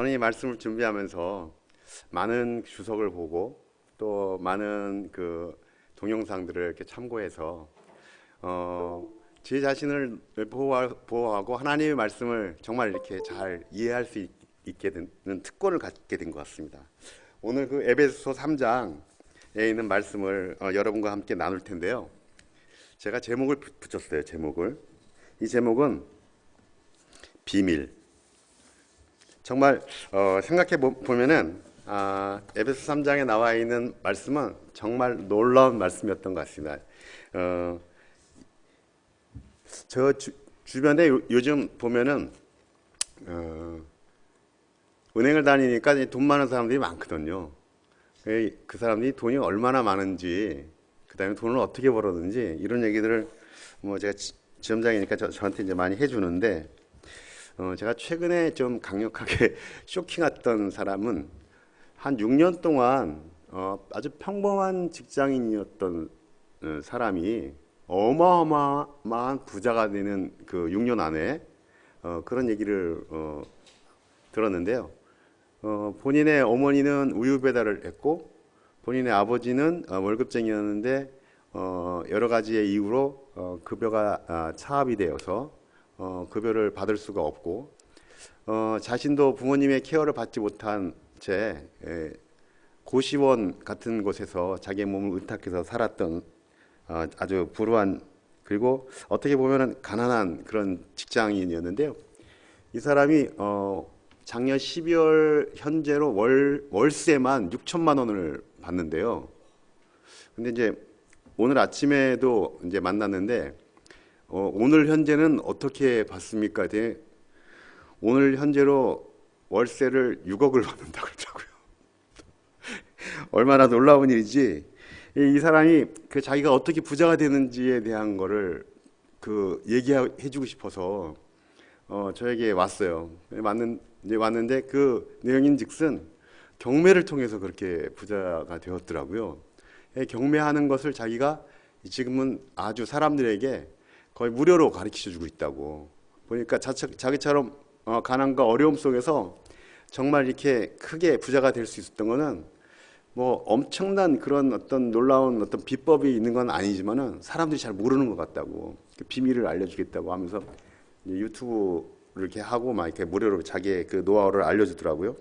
저는 이 말씀을 준비하면서 많은 주석을 보고 또 많은 그 동영상들을 이렇게 참고해서 제 자신을 보호하고 하나님의 말씀을 정말 이렇게 잘 이해할 수 있게 되는 특권을 갖게 된 것 같습니다. 오늘 그 에베소서 3장에 있는 말씀을 여러분과 함께 나눌 텐데요. 제가 제목을 붙였어요. 이 제목은 비밀. 정말 생각해 보면은 에베소 3장에 나와 있는 말씀은 정말 놀라운 말씀이었던 것 같습니다. 저 주변에 요즘 보면은 은행을 다니니까 돈 많은 사람들이 많거든요. 그 사람들이 돈이 얼마나 많은지, 그다음에 돈을 어떻게 벌었는지 이런 얘기들을 뭐 제가 지점장이니까 저한테 이제 많이 해주는데, 제가 최근에 좀 강력하게 쇼킹했던 사람은 한 6년 동안 아주 평범한 직장인이었던 사람이 어마어마한 부자가 되는 그 6년 안에 그런 얘기를 들었는데요. 본인의 어머니는 우유 배달을 했고 본인의 아버지는 월급쟁이였는데 여러 가지의 이유로 급여가 차압이 되어서 급여를 받을 수가 없고 자신도 부모님의 케어를 받지 못한 채 고시원 같은 곳에서 자기의 몸을 의탁해서 살았던 아주 불우한, 그리고 어떻게 보면 가난한 그런 직장인이었는데요. 이 사람이 작년 12월 현재로 월세만 6천만 원을 받는데요. 근데 이제 오늘 아침에도 이제 만났는데 오늘 현재는 어떻게 받습니까? 오늘 현재로 월세를 6억을 받는다고 그러더라고요. 얼마나 놀라운 일이지. 이 사람이 그 자기가 어떻게 부자가 되는지에 대한 거를 그 얘기해주고 싶어서 저에게 왔어요. 이제 왔는데 그 내용인즉슨 경매를 통해서 그렇게 부자가 되었더라고요. 경매하는 것을 자기가 지금은 아주 사람들에게 거의 무료로 가르쳐주고 있다고. 보니까 자기처럼 가난과 어려움 속에서 정말 이렇게 크게 부자가 될 수 있었던 거는 뭐 엄청난 그런 어떤 놀라운 어떤 비법이 있는 건 아니지만은 사람들이 잘 모르는 것 같다고, 그 비밀을 알려주겠다고 하면서 유튜브를 이렇게 하고 막 이렇게 무료로 자기의 그 노하우를 알려주더라고요.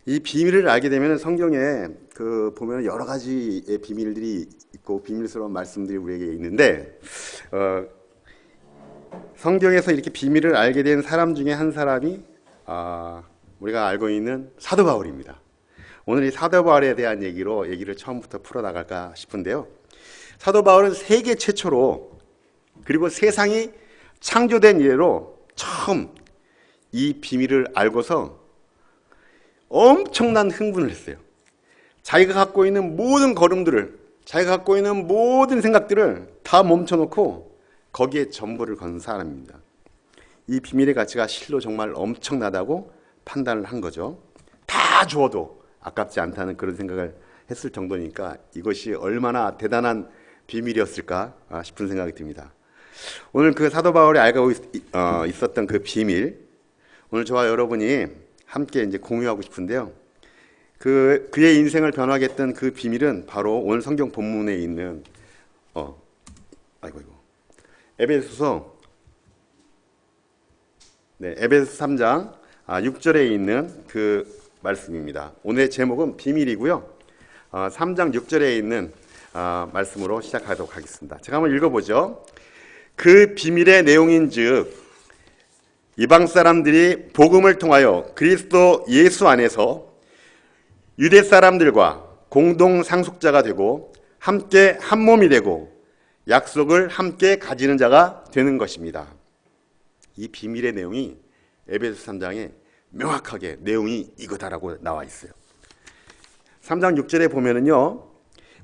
이 비밀을 알게 되면 성경에 그 보면 여러 가지의 비밀들이 있고 비밀스러운 말씀들이 우리에게 있는데 성경에서 이렇게 비밀을 알게 된 사람 중에 한 사람이 우리가 알고 있는 사도 바울입니다. 오늘 이 사도 바울에 대한 얘기를 처음부터 풀어나갈까 싶은데요. 사도 바울은 세계 최초로, 그리고 세상이 창조된 이래로 처음 이 비밀을 알고서 엄청난 흥분을 했어요. 자기가 갖고 있는 모든 걸음들을, 자기가 갖고 있는 모든 생각들을 다 멈춰놓고 거기에 전부를 건 사람입니다. 이 비밀의 가치가 실로 정말 엄청나다고 판단을 한 거죠. 다 주어도 아깝지 않다는 그런 생각을 했을 정도니까 이것이 얼마나 대단한 비밀이었을까 싶은 생각이 듭니다. 오늘 그 사도 바울이 알고 있었던 그 비밀, 오늘 저와 여러분이 함께 이제 공유하고 싶은데요. 그의 인생을 변하게 했던 그 비밀은 바로 오늘 성경 본문에 있는 에베소서 3장 6절에 있는 그 말씀입니다. 오늘의 제목은 비밀이고요. 3장 6절에 있는 말씀으로 시작하도록 하겠습니다. 제가 한번 읽어보죠. 그 비밀의 내용인즉 이방 사람들이 복음을 통하여 그리스도 예수 안에서 유대 사람들과 공동 상속자가 되고 함께 한 몸이 되고 약속을 함께 가지는 자가 되는 것입니다. 이 비밀의 내용이 에베소 3장에 명확하게 내용이 이거다라고 나와 있어요. 3장 6절에 보면은요,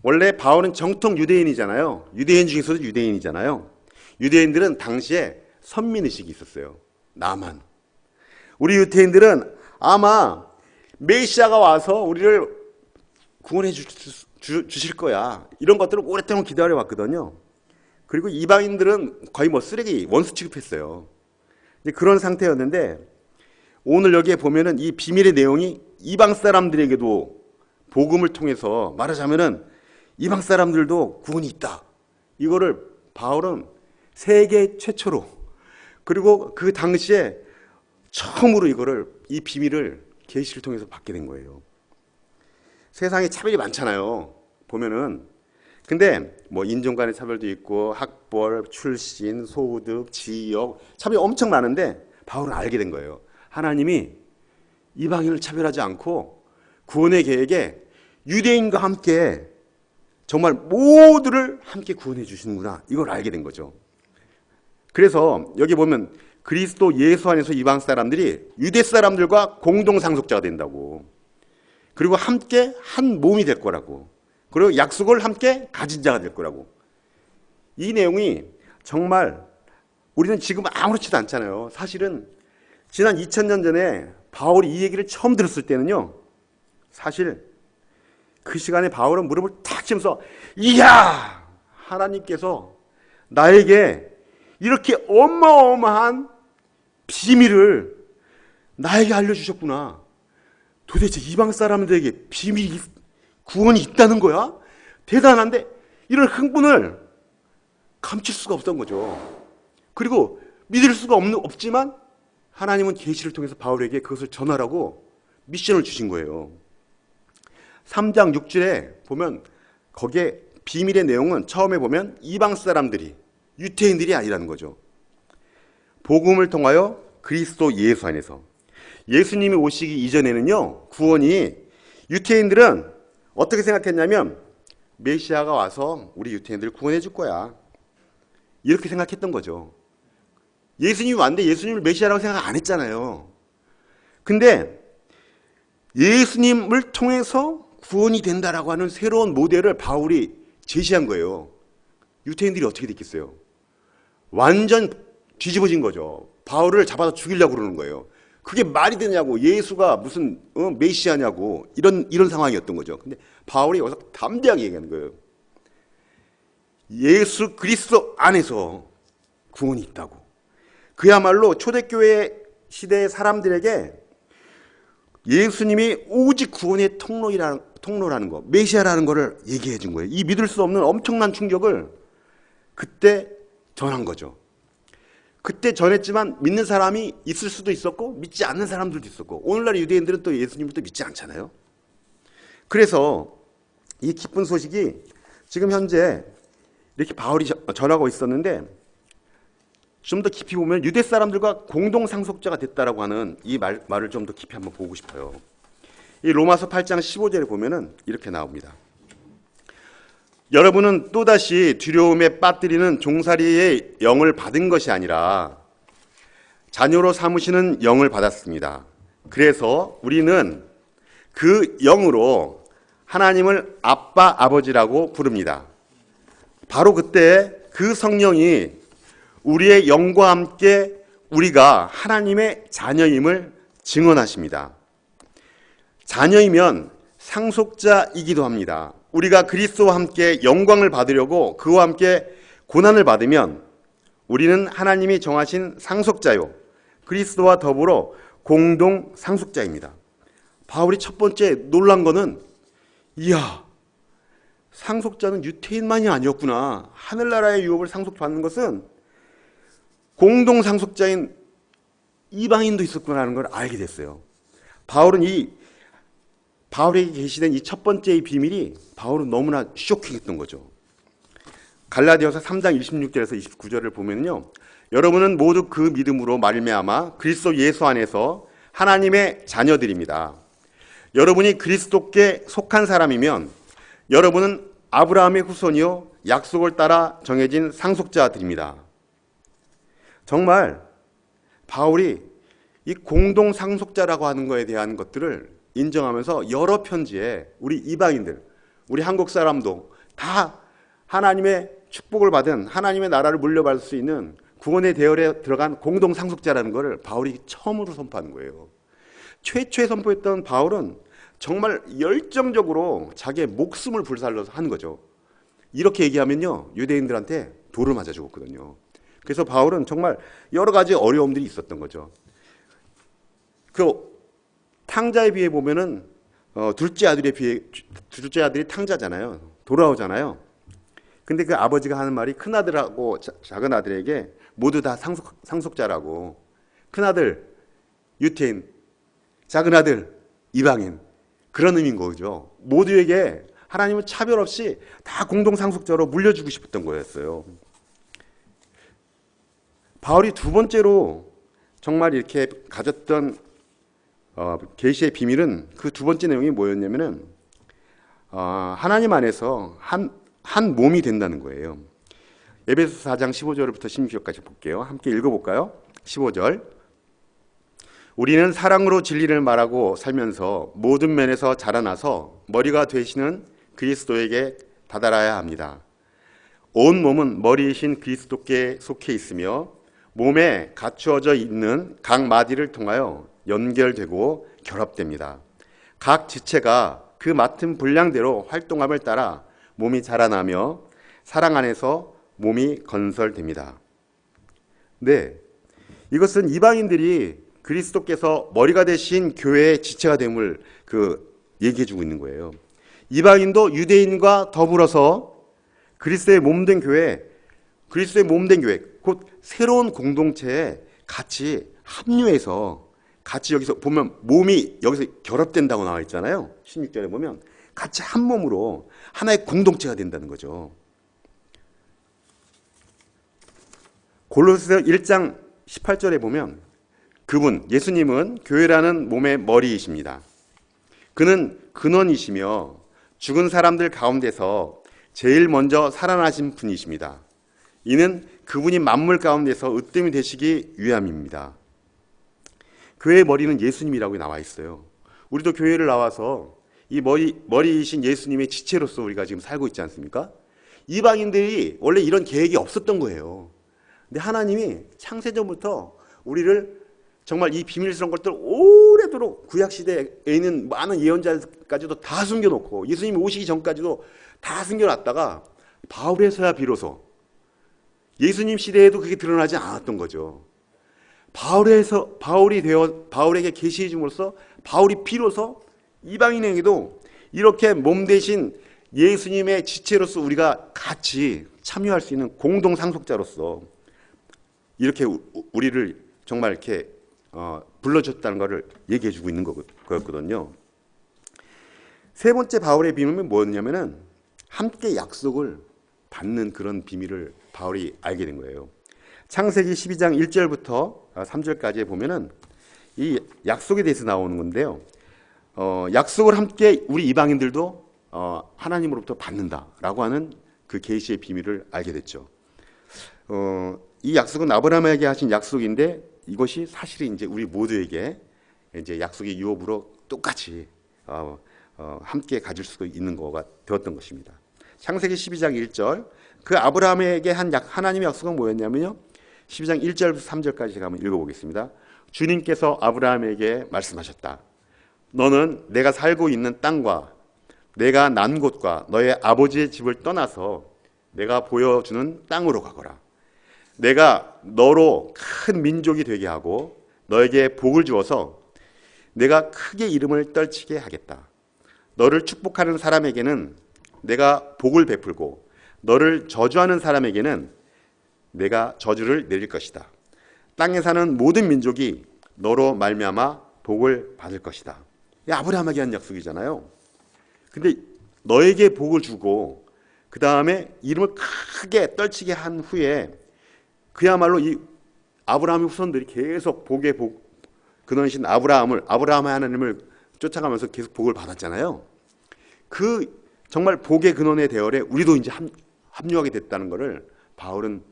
원래 바울은 정통 유대인이잖아요. 유대인 중에서도 유대인이잖아요. 유대인들은 당시에 선민의식이 있었어요. 나만. 우리 유대인들은 아마 메시아가 와서 우리를 구원해 주실 거야, 이런 것들을 오랫동안 기다려 왔거든요. 그리고 이방인들은 거의 뭐 쓰레기, 원수 취급했어요. 그런 상태였는데 오늘 여기에 보면은 이 비밀의 내용이 이방 사람들에게도 복음을 통해서 말하자면은 이방 사람들도 구원이 있다. 이거를 바울은 세계 최초로, 그리고 그 당시에 처음으로 이 비밀을 계시를 통해서 받게 된 거예요. 세상에 차별이 많잖아요. 보면은. 근데 뭐 인종 간의 차별도 있고 학벌, 출신, 소득, 지역 차별이 엄청 많은데 바울은 알게 된 거예요. 하나님이 이방인을 차별하지 않고 구원의 계획에 유대인과 함께 정말 모두를 함께 구원해 주시는구나. 이걸 알게 된 거죠. 그래서 여기 보면 그리스도 예수 안에서 이방 사람들이 유대 사람들과 공동 상속자가 된다고. 그리고 함께 한 몸이 될 거라고. 그리고 약속을 함께 가진 자가 될 거라고. 이 내용이 정말 우리는 지금 아무렇지도 않잖아요. 사실은 지난 2000년 전에 바울이 이 얘기를 처음 들었을 때는요, 사실 그 시간에 바울은 무릎을 탁 치면서, 이야! 하나님께서 나에게 이렇게 어마어마한 비밀을 나에게 알려주셨구나. 도대체 이방 사람들에게 구원이 있다는 거야? 대단한데 이런 흥분을 감출 수가 없던 거죠. 그리고 믿을 수가 없지만 하나님은 계시를 통해서 바울에게 그것을 전하라고 미션을 주신 거예요. 3장 6절에 보면 거기에 비밀의 내용은 처음에 보면 이방 사람들이, 유태인들이 아니라는 거죠. 복음을 통하여 그리스도 예수 안에서. 예수님이 오시기 이전에는요, 구원이, 유태인들은 어떻게 생각했냐면 메시아가 와서 우리 유태인들을 구원해 줄 거야, 이렇게 생각했던 거죠. 예수님이 왔는데 예수님을 메시아라고 생각 안 했잖아요. 근데 예수님을 통해서 구원이 된다라고 하는 새로운 모델을 바울이 제시한 거예요. 유태인들이 어떻게 됐겠어요? 완전 뒤집어진 거죠. 바울을 잡아서 죽이려고 그러는 거예요. 그게 말이 되냐고, 예수가 무슨 메시아냐고, 이런 상황이었던 거죠. 근데 바울이 여기서 담대하게 얘기하는 거예요. 예수 그리스도 안에서 구원이 있다고. 그야말로 초대교회 시대의 사람들에게 예수님이 오직 구원의 통로라는 거, 메시아라는 거를 얘기해 준 거예요. 이 믿을 수 없는 엄청난 충격을 그때 전한 거죠. 그때 전했지만 믿는 사람이 있을 수도 있었고 믿지 않는 사람들도 있었고, 오늘날 유대인들은 또 예수님을 또 믿지 않잖아요. 그래서 이 기쁜 소식이 지금 현재 이렇게 바울이 전하고 있었는데, 좀 더 깊이 보면 유대 사람들과 공동 상속자가 됐다라고 하는 이 말을 좀 더 깊이 한번 보고 싶어요. 이 로마서 8장 15절에 보면은 이렇게 나옵니다. 여러분은 또다시 두려움에 빠뜨리는 종살이의 영을 받은 것이 아니라 자녀로 삼으시는 영을 받았습니다. 그래서 우리는 그 영으로 하나님을 아빠, 아버지라고 부릅니다. 바로 그때 그 성령이 우리의 영과 함께 우리가 하나님의 자녀임을 증언하십니다. 자녀이면 상속자이기도 합니다. 우리가 그리스도와 함께 영광을 받으려고 그와 함께 고난을 받으면 우리는 하나님이 정하신 상속자요, 그리스도와 더불어 공동 상속자입니다. 바울이 첫 번째 놀란 거는, 이야, 상속자는 유태인만이 아니었구나. 하늘나라의 유업을 상속받는 것은 공동 상속자인 이방인도 있었구나라는 걸 알게 됐어요. 바울에게 계시된 이 첫 번째의 비밀이 바울은 너무나 쇼킹했던 거죠. 갈라디아서 3장 26절에서 29절을 보면요, 여러분은 모두 그 믿음으로 말미암아 그리스도 예수 안에서 하나님의 자녀들입니다. 여러분이 그리스도께 속한 사람이면 여러분은 아브라함의 후손이요 약속을 따라 정해진 상속자들입니다. 정말 바울이 이 공동 상속자라고 하는 것에 대한 것들을 인정하면서 여러 편지에 우리 이방인들, 우리 한국 사람도 다 하나님의 축복을 받은, 하나님의 나라를 물려받을 수 있는 구원의 대열에 들어간 공동 상속자라는 것을 바울이 처음으로 선포하는 거예요. 최초에 선포했던 바울은 정말 열정적으로 자기의 목숨을 불살려서 하는 거죠. 이렇게 얘기하면요, 유대인들한테 돌을 맞아 죽었거든요. 그래서 바울은 정말 여러 가지 어려움들이 있었던 거죠. 그 탕자에 비해 보면은 둘째 아들이 탕자잖아요. 돌아오잖아요. 근데 그 아버지가 하는 말이 큰아들하고 작은 아들에게 모두 다 상속자라고. 큰아들 유태인, 작은 아들 이방인, 그런 의미인 거죠. 모두에게 하나님은 차별 없이 다 공동 상속자로 물려주고 싶었던 거였어요. 바울이 두 번째로 정말 이렇게 가졌던 계시의 비밀은 그 두 번째 내용이 뭐였냐면은 하나님 안에서 한 몸이 된다는 거예요. 에베소서 4장 15절부터 16절까지 볼게요. 함께 읽어볼까요? 15절. 우리는 사랑으로 진리를 말하고 살면서 모든 면에서 자라나서 머리가 되시는 그리스도에게 다다라야 합니다. 온 몸은 머리이신 그리스도께 속해 있으며 몸에 갖추어져 있는 각 마디를 통하여 연결되고 결합됩니다. 각 지체가 그 맡은 분량대로 활동함을 따라 몸이 자라나며 사랑 안에서 몸이 건설됩니다. 네, 이것은 이방인들이 그리스도께서 머리가 되신 교회의 지체가 됨을 얘기해주고 있는 거예요. 이방인도 유대인과 더불어서 그리스도의 몸된 교회, 곧 새로운 공동체에 같이 합류해서 같이 여기서 보면 몸이 여기서 결합된다고 나와 있잖아요. 16절에 보면 같이 한 몸으로 하나의 공동체가 된다는 거죠. 골로새서 1장 18절에 보면 예수님은 교회라는 몸의 머리이십니다. 그는 근원이시며 죽은 사람들 가운데서 제일 먼저 살아나신 분이십니다. 이는 그분이 만물 가운데서 으뜸이 되시기 위함입니다. 교회의 머리는 예수님이라고 나와 있어요. 우리도 교회를 나와서 이 머리이신 예수님의 지체로서 우리가 지금 살고 있지 않습니까? 이방인들이 원래 이런 계획이 없었던 거예요. 근데 하나님이 창세전부터 우리를 정말 이 비밀스러운 것들 오래도록 구약시대에 있는 많은 예언자까지도 다 숨겨놓고 예수님이 오시기 전까지도 다 숨겨놨다가 바울에서야 비로소, 예수님 시대에도 그게 드러나지 않았던 거죠. 바울에게 계시해 줌으로써 바울이 비로소 이방인에게도 이렇게 몸 대신 예수님의 지체로서 우리가 같이 참여할 수 있는 공동 상속자로서 이렇게 우리를 정말 이렇게 불러줬다는 것을 얘기해 주고 있는 거였거든요. 세 번째 바울의 비밀은 뭐였냐면은 함께 약속을 받는 그런 비밀을 바울이 알게 된 거예요. 창세기 12장 1절부터 3절까지에 보면은 이 약속에 대해서 나오는 건데요. 약속을 함께 우리 이방인들도 하나님으로부터 받는다라고 하는 그 계시의 비밀을 알게 됐죠. 이 약속은 아브라함에게 하신 약속인데 이것이 사실은 이제 우리 모두에게 이제 약속의 유업으로 똑같이 함께 가질 수도 있는 거가 되었던 것입니다. 창세기 12장 1절. 그 아브라함에게 한 하나님의 약속은 뭐였냐면요. 12장 1절부터 3절까지 제가 한번 읽어보겠습니다. 주님께서 아브라함에게 말씀하셨다. 너는 내가 살고 있는 땅과 내가 난 곳과 너의 아버지의 집을 떠나서 내가 보여주는 땅으로 가거라. 내가 너로 큰 민족이 되게 하고 너에게 복을 주어서 내가 크게 이름을 떨치게 하겠다. 너를 축복하는 사람에게는 내가 복을 베풀고 너를 저주하는 사람에게는 내가 저주를 내릴 것이다. 땅에 사는 모든 민족이 너로 말미암아 복을 받을 것이다. 이 아브라함에게 한 약속이잖아요. 근데 너에게 복을 주고 그 다음에 이름을 크게 떨치게 한 후에 그야말로 이 아브라함의 후손들이 계속 복의 복, 근원이신 아브라함의 하나님을 쫓아가면서 계속 복을 받았잖아요. 그 정말 복의 근원의 대열에 우리도 이제 합류하게 됐다는 것을 바울은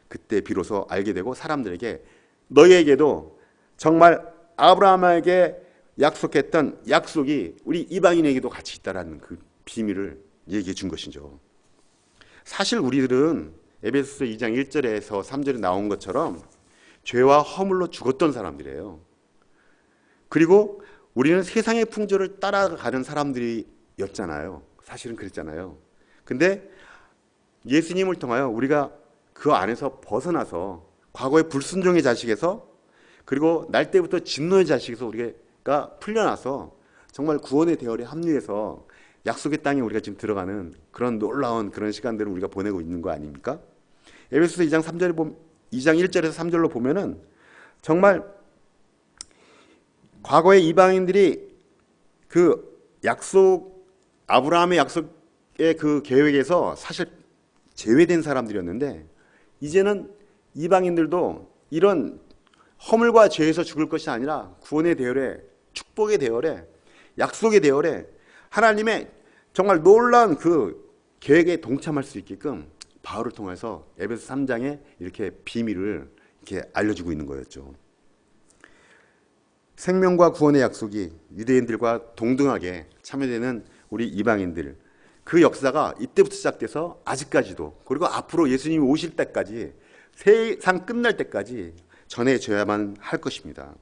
그때 비로소 알게 되고 사람들에게 너희에게도 정말 아브라함에게 약속했던 약속이 우리 이방인에게도 같이 있다라는 그 비밀을 얘기해 준 것이죠. 사실 우리들은 에베소서 2장 1절에서 3절에 나온 것처럼 죄와 허물로 죽었던 사람들이에요. 그리고 우리는 세상의 풍조를 따라가는 사람들이었잖아요. 사실은 그랬잖아요. 근데 예수님을 통하여 우리가 그 안에서 벗어나서 과거의 불순종의 자식에서 그리고 날 때부터 진노의 자식에서 우리가 풀려나서 정말 구원의 대열에 합류해서 약속의 땅에 우리가 지금 들어가는 그런 놀라운 그런 시간들을 우리가 보내고 있는 거 아닙니까? 에베소서 2장 3절에 2장 1절에서 3절로 보면은 정말 과거에 이방인들이 그 약속, 아브라함의 약속의 그 계획에서 사실 제외된 사람들이었는데, 이제는 이방인들도 이런 허물과 죄에서 죽을 것이 아니라 구원의 대열에, 축복의 대열에, 약속의 대열에 하나님의 정말 놀라운 그 계획에 동참할 수 있게끔 바울을 통해서 에베소 3장에 이렇게 비밀을 이렇게 알려주고 있는 거였죠. 생명과 구원의 약속이 유대인들과 동등하게 참여되는 우리 이방인들, 그 역사가 이때부터 시작돼서 아직까지도, 그리고 앞으로 예수님이 오실 때까지, 세상 끝날 때까지 전해져야만 할 것입니다.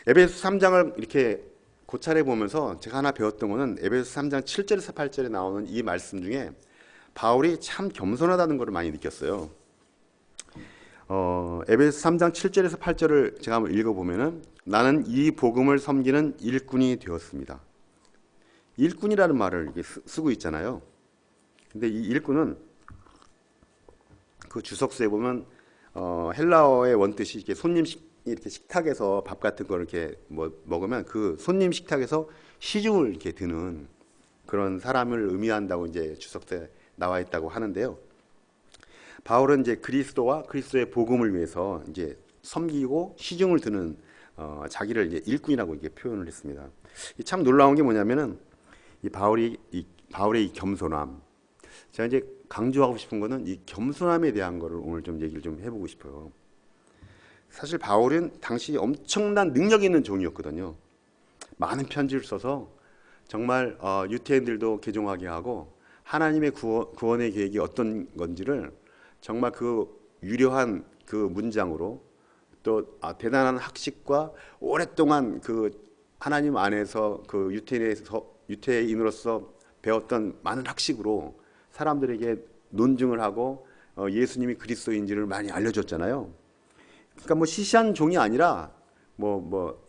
에베소 3장을 이렇게 고찰해 보면서 제가 하나 배웠던 것은 에베소 3장 7절에서 8절에 나오는 이 말씀 중에 바울이 참 겸손하다는 것을 많이 느꼈어요. 에베소 3장 7절에서 8절을 제가 한번 읽어보면은, 나는 이 복음을 섬기는 일꾼이 되었습니다. 일꾼이라는 말을 쓰고 있잖아요. 근데 이 일꾼은 그 주석서에 보면 헬라어의 원뜻이 이렇게 이렇게 식탁에서 밥 같은 걸 이렇게 먹으면 그 손님 식탁에서 시중을 이렇게 드는 그런 사람을 의미한다고 이제 주석서에 나와 있다고 하는데요. 바울은 이제 그리스도와 그리스도의 복음을 위해서 이제 섬기고 시중을 드는 자기를 이제 일꾼이라고 이렇게 표현을 했습니다. 참 놀라운 게 뭐냐면은 이 바울의 이 겸손함. 제가 이제 강조하고 싶은 거는 이 겸손함에 대한 거를 오늘 좀 얘기를 좀 해보고 싶어요. 사실 바울은 당시 엄청난 능력 있는 종이었거든요. 많은 편지를 써서 정말 유태인들도 개종하게 하고 하나님의 구원의 계획이 어떤 건지를 정말 그 유려한 그 문장으로, 또 대단한 학식과 오랫동안 그 하나님 안에서 그 유태인으로서 배웠던 많은 학식으로 사람들에게 논증을 하고 예수님이 그리스도인지를 많이 알려줬잖아요. 그러니까 뭐 시시한 종이 아니라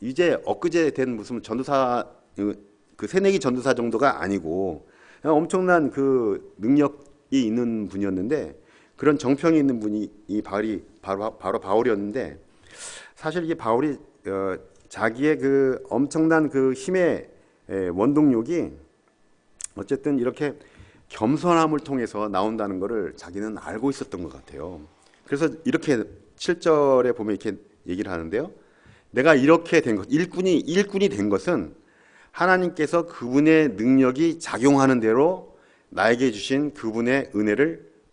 이제 엊그제 된 무슨 전도사, 그 새내기 전도사 정도가 아니고 엄청난 그 능력이 있는 분이었는데, 그런 정평이 있는 분이 이 바울이 바로 바울이었는데, 사실 이게 바울이 자기의 그 엄청난 그 힘의 원동력이 어쨌든 이렇게 겸손함을 통해서 나온다는 것을 자기는 알고 있었던 것 같아요. 그래서 이렇게 7절에 보면 이렇게 얘기를 하는데요. 내가 이렇게 된 것, 일꾼이 된 것은 하나님께서 그분의 능력이 작용하는 대로 나에게 주신 그분의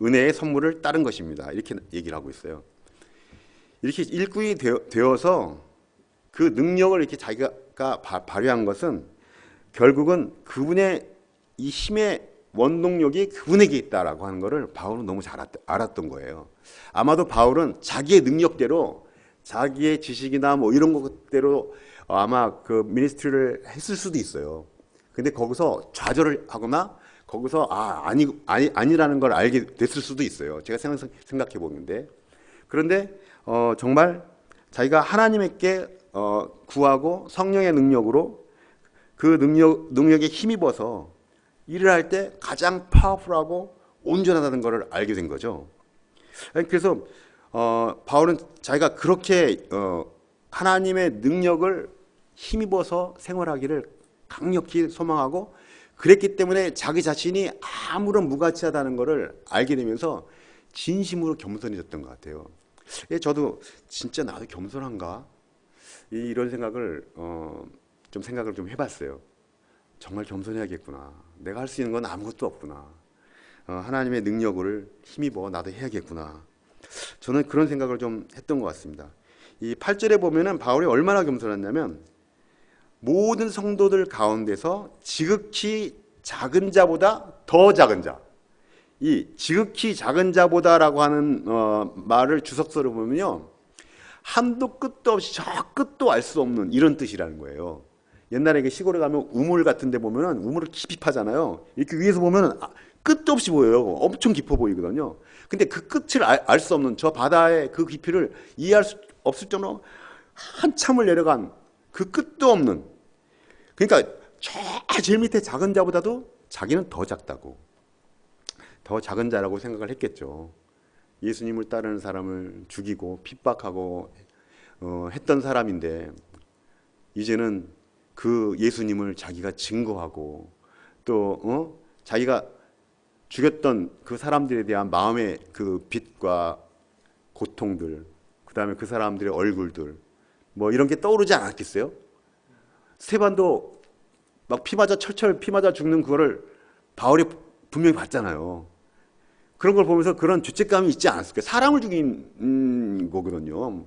은혜의 선물을 따른 것입니다. 이렇게 얘기를 하고 있어요. 이렇게 일꾼이 되어서 그 능력을 이렇게 자기가 발휘한 것은 결국은 그분의 이 힘의 원동력이 그분에게 있다라고 하는 것을 바울은 너무 잘 알았던 거예요. 아마도 바울은 자기의 능력대로, 자기의 지식이나 뭐 이런 것대로 아마 그 미니스트리를 했을 수도 있어요. 근데 거기서 좌절을 하거나 거기서 아니라는 걸 알게 됐을 수도 있어요. 제가 생각해 보는데, 그런데 정말 자기가 하나님께 구하고 성령의 능력으로 그 능력에 힘입어서 일을 할 때 가장 파워풀하고 온전하다는 것을 알게 된 거죠. 그래서 바울은 자기가 그렇게 하나님의 능력을 힘입어서 생활하기를 강력히 소망하고, 그랬기 때문에 자기 자신이 아무런 무가치하다는 것을 알게 되면서 진심으로 겸손해졌던 것 같아요. 저도 진짜 나도 겸손한가? 이런 생각을 좀 해봤어요. 정말 겸손해야겠구나. 내가 할 수 있는 건 아무것도 없구나. 하나님의 능력을 힘입어 나도 해야겠구나. 저는 그런 생각을 좀 했던 것 같습니다. 이 8절에 보면은 바울이 얼마나 겸손했냐면, 모든 성도들 가운데서 지극히 작은 자보다 더 작은 자. 이 지극히 작은 자보다라고 하는 말을 주석서로 보면요, 한도 끝도 없이 저 끝도 알 수 없는 이런 뜻이라는 거예요. 옛날에 이게 시골에 가면 우물 같은 데 보면은 우물을 깊이 파잖아요. 이렇게 위에서 보면은 끝도 없이 보여요. 엄청 깊어 보이거든요. 근데 그 끝을 알 수 없는 저 바다의 그 깊이를 이해할 수 없을 정도로 한참을 내려간 그 끝도 없는, 그러니까 제일 밑에 작은 자보다도 자기는 더 작다고, 더 작은 자라고 생각을 했겠죠. 예수님을 따르는 사람을 죽이고 핍박하고 했던 사람인데 이제는 그 예수님을 자기가 증거하고 또 자기가 죽였던 그 사람들에 대한 마음의 그 빛과 고통들, 그 다음에 그 사람들의 얼굴들 뭐 이런 게 떠오르지 않았겠어요? 스테반도 막 피 맞아 철철 피 맞아 죽는 그거를 바울이 분명히 봤잖아요. 그런 걸 보면서 그런 죄책감이 있지 않았을까요? 사람을 죽인 거거든요.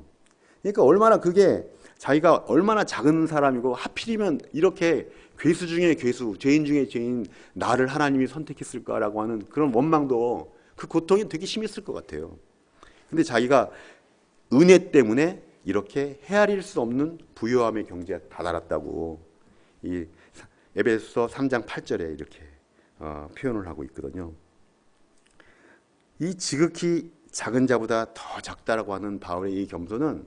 그러니까 얼마나 그게 자기가 얼마나 작은 사람이고 하필이면 이렇게 괴수 중에 괴수, 죄인 중에 죄인 나를 하나님이 선택했을까라고 하는 그런 원망도, 그 고통이 되게 심했을 것 같아요. 근데 자기가 은혜 때문에 이렇게 헤아릴 수 없는 부요함의 경지에 다다랐다고 이 에베소서 3장 8절에 이렇게 표현을 하고 있거든요. 이 지극히 작은 자보다 더 작다라고 하는 바울의 이 겸손은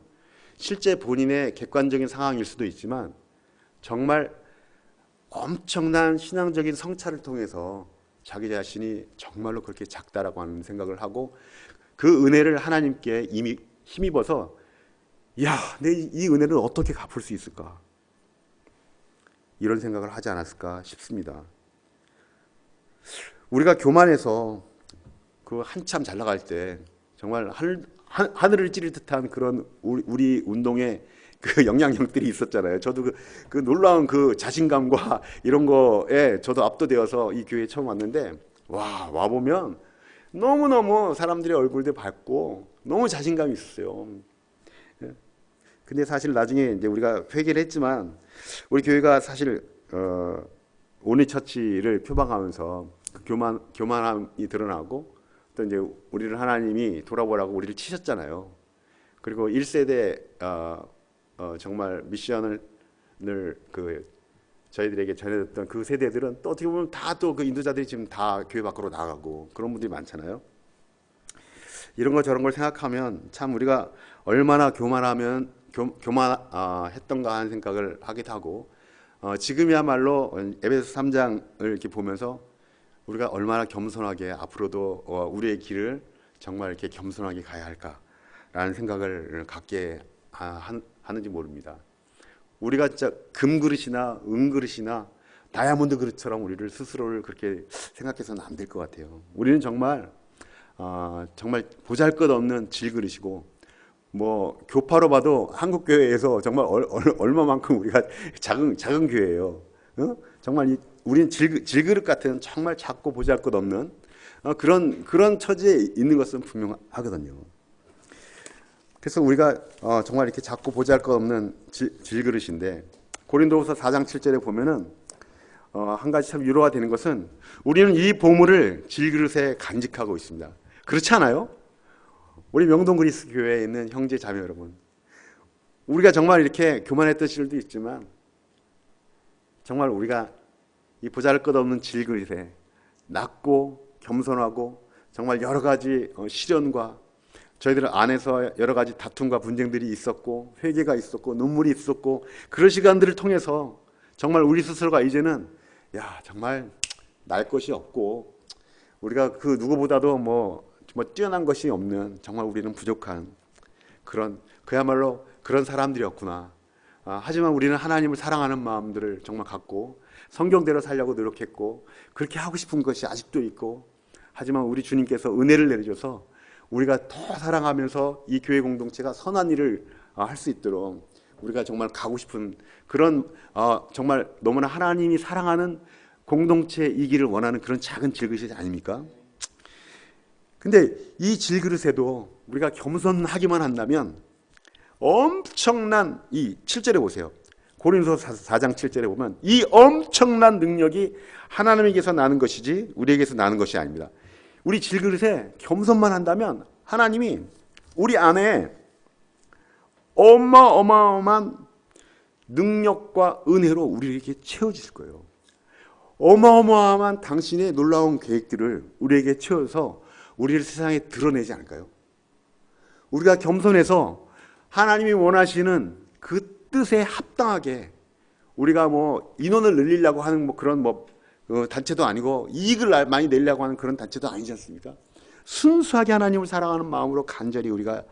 실제 본인의 객관적인 상황일 수도 있지만 정말 엄청난 신앙적인 성찰을 통해서 자기 자신이 정말로 그렇게 작다라고 하는 생각을 하고 그 은혜를 하나님께 이미 힘입어서 야, 내 이 은혜를 어떻게 갚을 수 있을까? 이런 생각을 하지 않았을까 싶습니다. 우리가 교만해서 그 한참 잘 나갈 때 정말 하늘을 찌를 듯한 그런 우리 운동에 그 영향력들이 있었잖아요. 저도 그 놀라운 그 자신감과 이런 거에 저도 압도되어서 이 교회에 처음 왔는데 와 보면 너무너무 사람들의 얼굴도 밝고 너무 자신감이 있었어요. 근데 사실 나중에 이제 우리가 회개를 했지만 우리 교회가 사실 온리처치를 표방하면서 그 교만함이 드러나고 또 이제 우리를 하나님이 돌아보라고 우리를 치셨잖아요. 그리고 1세대 정말 미션을 그 저희들에게 전해졌던 그 세대들은 또 어떻게 보면 다 또 그 인도자들이 지금 다 교회 밖으로 나가고 그런 분들이 많잖아요. 이런 거 저런 걸 생각하면 참 우리가 얼마나 교만했던가 하는 생각을 하기도 하고 지금이야말로 에베소 3장을 이렇게 보면서 우리가 얼마나 겸손하게 앞으로도 우리의 길을 정말 이렇게 겸손하게 가야 할까라는 생각을 갖게 하는지 모릅니다. 우리가 진짜 금그릇이나 은그릇이나 다이아몬드 그릇처럼 우리를 스스로를 그렇게 생각해서는 안 될 것 같아요. 우리는 정말 보잘것없는 질그릇이고 뭐 교파로 봐도 한국 교회에서 정말 얼마만큼 우리가 작은 교회예요. 정말 우리는 질그릇 같은 정말 작고 보잘것없는 그런 처지에 있는 것은 분명하거든요. 그래서 우리가 정말 이렇게 작고 보잘것없는 질그릇인데 고린도후서 4장 7절에 보면은 한 가지 참 위로가 되는 것은 우리는 이 보물을 질그릇에 간직하고 있습니다. 그렇지 않아요? 우리 명동 그리스 교회에 있는 형제 자매 여러분, 우리가 정말 이렇게 교만했던 시절도 있지만 정말 우리가 이 보잘것없는 질그릇에 낮고 겸손하고 정말 여러 가지 시련과 저희들 안에서 여러 가지 다툼과 분쟁들이 있었고 회개가 있었고 눈물이 있었고 그런 시간들을 통해서 정말 우리 스스로가 이제는 정말 날 것이 없고 우리가 그 누구보다도 뭐 뛰어난 것이 없는 정말 우리는 부족한 그야말로 그런 사람들이었구나. 하지만 우리는 하나님을 사랑하는 마음들을 정말 갖고 성경대로 살려고 노력했고 그렇게 하고 싶은 것이 아직도 있고 하지만 우리 주님께서 은혜를 내려줘서 우리가 더 사랑하면서 이 교회 공동체가 선한 일을 할 수 있도록 우리가 정말 가고 싶은 그런 정말 너무나 하나님이 사랑하는 공동체이기를 원하는 그런 작은 질그릇이 아닙니까? 근데 이 질그릇에도 우리가 겸손하기만 한다면 엄청난 이 7절에 보세요. 고린도서 4장 7절에 보면 이 엄청난 능력이 하나님에게서 나는 것이지 우리에게서 나는 것이 아닙니다. 우리 질그릇에 겸손만 한다면 하나님이 우리 안에 어마어마한 능력과 은혜로 우리에게 채워주실 거예요. 어마어마한 당신의 놀라운 계획들을 우리에게 채워서 우리를 세상에 드러내지 않을까요? 우리가 겸손해서 하나님이 원하시는 그 뜻에 합당하게 우리가 뭐 인원을 늘리려고 하는 뭐 그런 단체도 아니고 이익을 많이 내려고 하는 그런 단체도 아니지 않습니까? 순수하게 하나님을 사랑하는 마음으로 간절히 우리가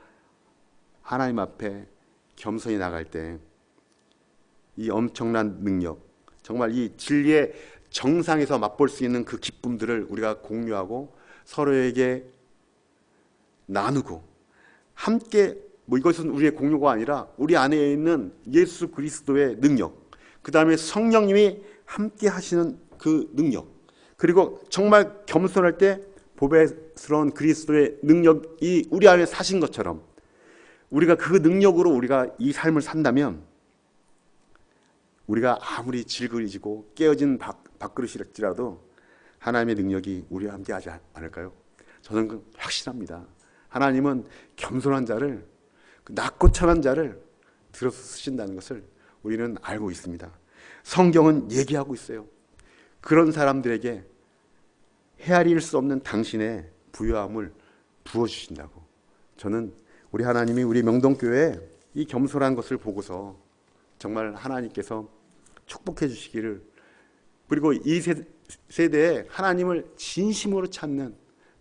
하나님 앞에 겸손히 나갈 때 이 엄청난 능력, 정말 이 진리의 정상에서 맛볼 수 있는 그 기쁨들을 우리가 공유하고 서로에게 나누고 함께 이것은 우리의 공유가 아니라 우리 안에 있는 예수 그리스도의 능력, 그 다음에 성령님이 함께 하시는 그 능력, 그리고 정말 겸손할 때 보배스러운 그리스도의 능력이 우리 안에 사신 것처럼 우리가 그 능력으로 우리가 이 삶을 산다면 우리가 아무리 질그리지고 깨어진 밥그릇일지라도 하나님의 능력이 우리와 함께 하지 않을까요? 저는 확신합니다. 하나님은 겸손한 자를, 낮고 천한 자를 들어서 쓰신다는 것을 우리는 알고 있습니다. 성경은 얘기하고 있어요. 그런 사람들에게 헤아릴 수 없는 당신의 부요함을 부어주신다고. 저는 우리 하나님이 우리 명동교회에 이 겸손한 것을 보고서 정말 하나님께서 축복해 주시기를, 그리고 이 세대에 하나님을 진심으로 찾는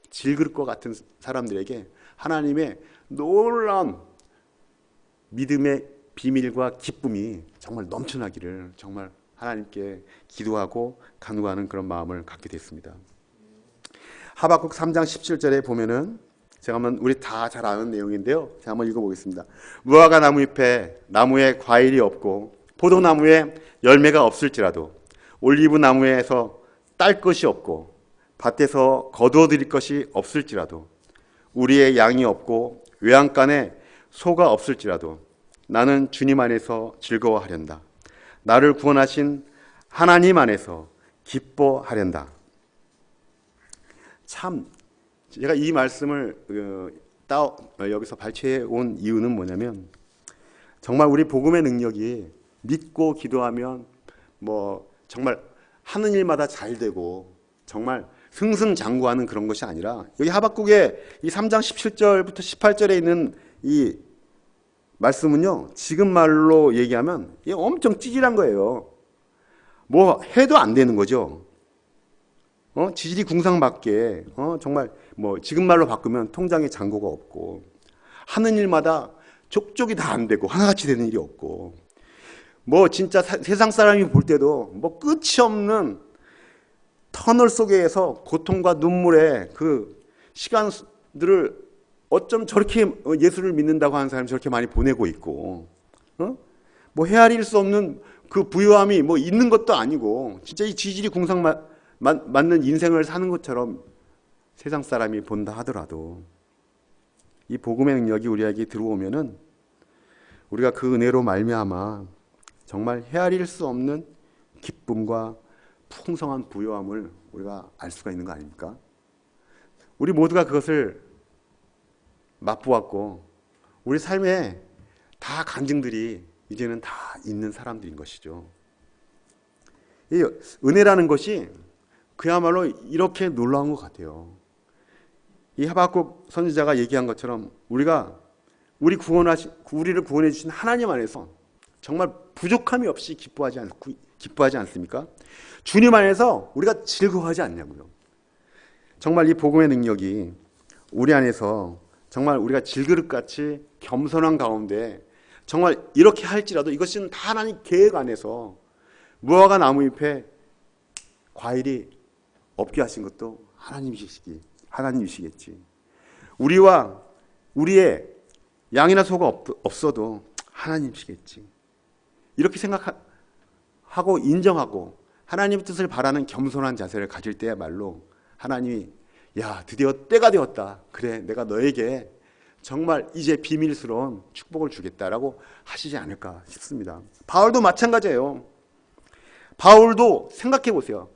질그릇과 같은 사람들에게 하나님의 놀라운 믿음의 비밀과 기쁨이 정말 넘쳐나기를 정말 하나님께 기도하고 간구하는 그런 마음을 갖게 됐습니다. 하박국 3장 17절에 보면은 제가 한번 우리 다 잘 아는 내용인데요. 제가 한번 읽어보겠습니다. 무화과 나무 잎에 나무에 과일이 없고 포도나무에 열매가 없을지라도 올리브 나무에서 딸 것이 없고 밭에서 거두어 드릴 것이 없을지라도 우리의 양이 없고 외양간에 소가 없을지라도 나는 주님 안에서 즐거워하련다. 나를 구원하신 하나님 안에서 기뻐하련다. 참 제가 이 말씀을 여기서 발췌해 온 이유는 뭐냐면 정말 우리 복음의 능력이 믿고 기도하면 정말 하는 일마다 잘 되고 정말 승승장구하는 그런 것이 아니라 여기 하박국의 이 3장 17절부터 18절에 있는 이 말씀은요, 지금 말로 얘기하면 이게 엄청 찌질한 거예요. 뭐 해도 안 되는 거죠. 지질이 궁상맞게 정말 지금 말로 바꾸면 통장에 잔고가 없고 하는 일마다 족족이 다 안 되고 하나같이 되는 일이 없고 진짜 세상 사람이 볼 때도 끝이 없는 터널 속에서 고통과 눈물의 그 시간들을 어쩜 저렇게 예수를 믿는다고 하는 사람이 저렇게 많이 보내고 있고 헤아릴 수 없는 그 부유함이 있는 것도 아니고 진짜 이 지질이 궁상맞는 인생을 사는 것처럼 세상 사람이 본다 하더라도 이 복음의 능력이 우리에게 들어오면은 우리가 그 은혜로 말미암아 정말 헤아릴 수 없는 기쁨과 풍성한 부요함을 우리가 알 수가 있는 거 아닙니까? 우리 모두가 그것을 맛보았고 우리 삶에 다 간증들이 이제는 다 있는 사람들인 것이죠. 이 은혜라는 것이 그야말로 이렇게 놀라운 것 같아요. 이 하박국 선지자가 얘기한 것처럼 우리를 구원해 주신 하나님 안에서 정말 부족함이 없이 기뻐하지 않습니까? 주님 안에서 우리가 즐거워하지 않냐고요. 정말 이 복음의 능력이 우리 안에서 정말 우리가 질그릇같이 겸손한 가운데 정말 이렇게 할지라도 이것은 다 하나님 계획 안에서 무화과 나무잎에 과일이 없게 하신 것도 하나님이시겠지. 우리와 우리의 양이나 소가 없어도 하나님이시겠지. 이렇게 생각하고 인정하고 하나님의 뜻을 바라는 겸손한 자세를 가질 때야말로 하나님이 드디어 때가 되었다. 그래, 내가 너에게 정말 이제 비밀스러운 축복을 주겠다라고 하시지 않을까 싶습니다. 바울도 마찬가지예요. 바울도 생각해 보세요.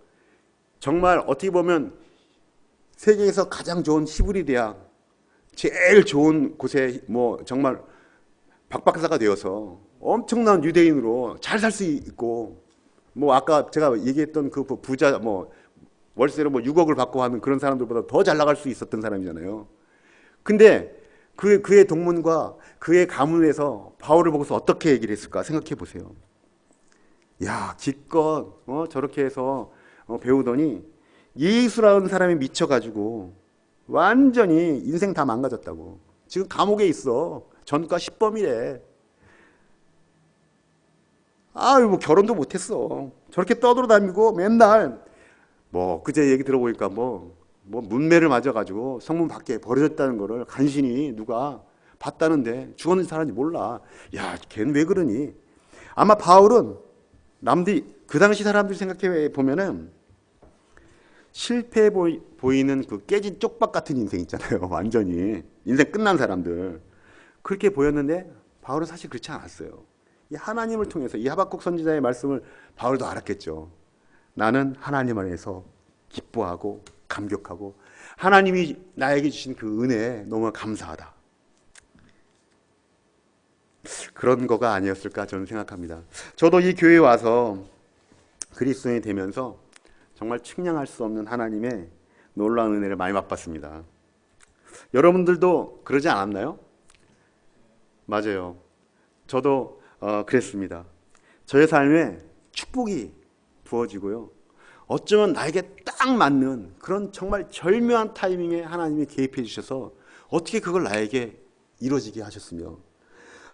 정말 어떻게 보면 세계에서 가장 좋은 히브리 대학, 제일 좋은 곳에 정말 박박사가 되어서 엄청난 유대인으로 잘 살 수 있고 아까 제가 얘기했던 그 부자 월세로 6억을 받고 하는 그런 사람들보다 더 잘 나갈 수 있었던 사람이잖아요. 근데 그의 동문과 그의 가문에서 바울을 보고서 어떻게 얘기를 했을까 생각해 보세요. 야, 기껏 저렇게 해서 배우더니 예수라는 사람이 미쳐가지고 완전히 인생 다 망가졌다고. 지금 감옥에 있어. 전과 10범이래. 아유, 뭐 결혼도 못했어. 저렇게 떠돌아다니고 맨날 그제 얘기 들어보니까 문매를 맞아가지고 성문 밖에 버려졌다는 거를 간신히 누가 봤다는데 죽었는지 살았는지 몰라. 야, 걔는 왜 그러니? 아마 바울은 남들이 그 당시 사람들이 생각해 보면은 실패해 보이는 그 깨진 쪽박 같은 인생 있잖아요. 완전히 인생 끝난 사람들 그렇게 보였는데 바울은 사실 그렇지 않았어요. 이 하나님을 통해서 이 하박국 선지자의 말씀을 바울도 알았겠죠. 나는 하나님 안에서 기뻐하고 감격하고 하나님이 나에게 주신 그 은혜에 너무 감사하다. 그런 거가 아니었을까 저는 생각합니다. 저도 이 교회에 와서 그리스도인이 되면서 정말 측량할 수 없는 하나님의 놀라운 은혜를 많이 맛봤습니다. 여러분들도 그러지 않았나요? 맞아요. 저도 그랬습니다. 저의 삶에 축복이 부어지고요. 어쩌면 나에게 딱 맞는 그런 정말 절묘한 타이밍에 하나님이 개입해 주셔서 어떻게 그걸 나에게 이루어지게 하셨으며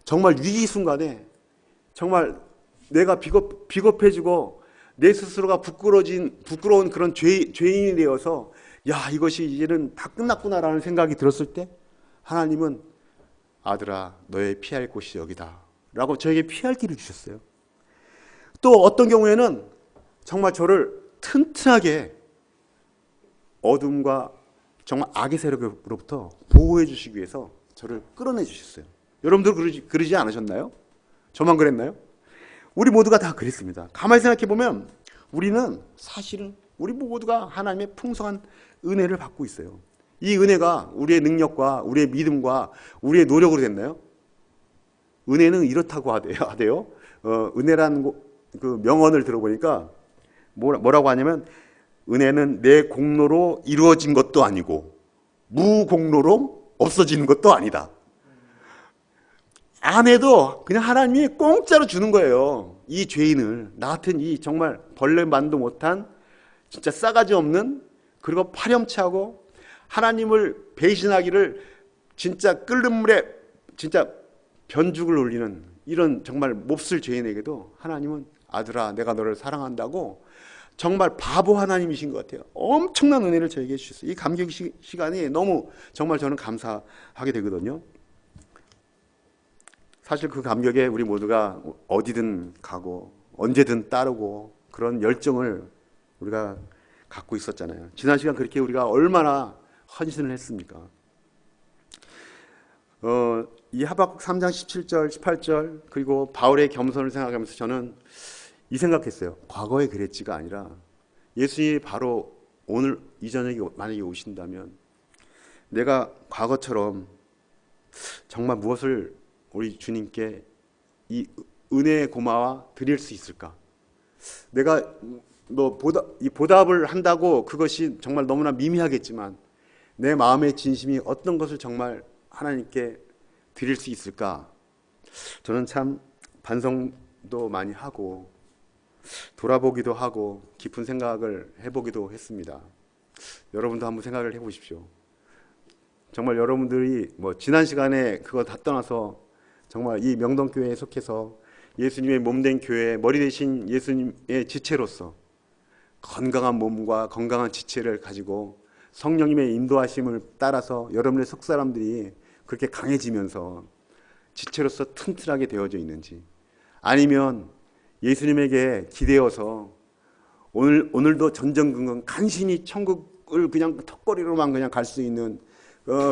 정말 위기 순간에 정말 내가 비겁해지고 내 스스로가 부끄러운 그런 죄인이 되어서 야, 이것이 이제는 다 끝났구나라는 생각이 들었을 때 하나님은 아들아, 너의 피할 곳이 여기다 라고 저에게 피할 길을 주셨어요. 또 어떤 경우에는 정말 저를 튼튼하게 어둠과 정말 악의 세력으로부터 보호해 주시기 위해서 저를 끌어내 주셨어요. 여러분들 그러지 않으셨나요? 저만 그랬나요? 우리 모두가 다 그랬습니다. 가만히 생각해 보면 우리는 사실은 우리 모두가 하나님의 풍성한 은혜를 받고 있어요. 이 은혜가 우리의 능력과 우리의 믿음과 우리의 노력으로 됐나요? 은혜는 이렇다고 하대요. 은혜라는 그 명언을 들어보니까 뭐라고 하냐면 은혜는 내 공로로 이루어진 것도 아니고 무공로로 없어지는 것도 아니다. 안 해도 그냥 하나님이 공짜로 주는 거예요. 이 죄인을 나 같은 이 정말 벌레만도 못한 진짜 싸가지 없는 그리고 파렴치하고 하나님을 배신하기를 진짜 끓는 물에 진짜 변죽을 올리는 이런 정말 몹쓸 죄인에게도 하나님은 아들아 내가 너를 사랑한다고 정말 바보 하나님이신 것 같아요. 엄청난 은혜를 저에게 주셨어요. 이 감격 시간이 너무 정말 저는 감사하게 되거든요. 사실 그 감격에 우리 모두가 어디든 가고 언제든 따르고 그런 열정을 우리가 갖고 있었잖아요. 지난 시간 그렇게 우리가 얼마나 헌신을 했습니까? 이 하박국 3장 17절, 18절 그리고 바울의 겸손을 생각하면서 저는 이 생각했어요. 과거에 그랬지가 아니라 예수님이 바로 오늘 이 저녁에 만약에 오신다면 내가 과거처럼 정말 무엇을 우리 주님께 이 은혜의 고마와 드릴 수 있을까? 내가 이 보답을 한다고 그것이 정말 너무나 미미하겠지만 내 마음의 진심이 어떤 것을 정말 하나님께 드릴 수 있을까? 저는 참 반성도 많이 하고 돌아보기도 하고 깊은 생각을 해보기도 했습니다. 여러분도 한번 생각을 해보십시오. 정말 여러분들이 지난 시간에 그거 다 떠나서 정말 이 명동교회에 속해서 예수님의 몸된 교회 머리 대신 예수님의 지체로서 건강한 몸과 건강한 지체를 가지고 성령님의 인도하심을 따라서 여러분의 속사람들이 그렇게 강해지면서 지체로서 튼튼하게 되어져 있는지 아니면 예수님에게 기대어서 오늘도 전전긍긍 간신히 천국을 그냥 턱걸이로만 그냥 갈 수 있는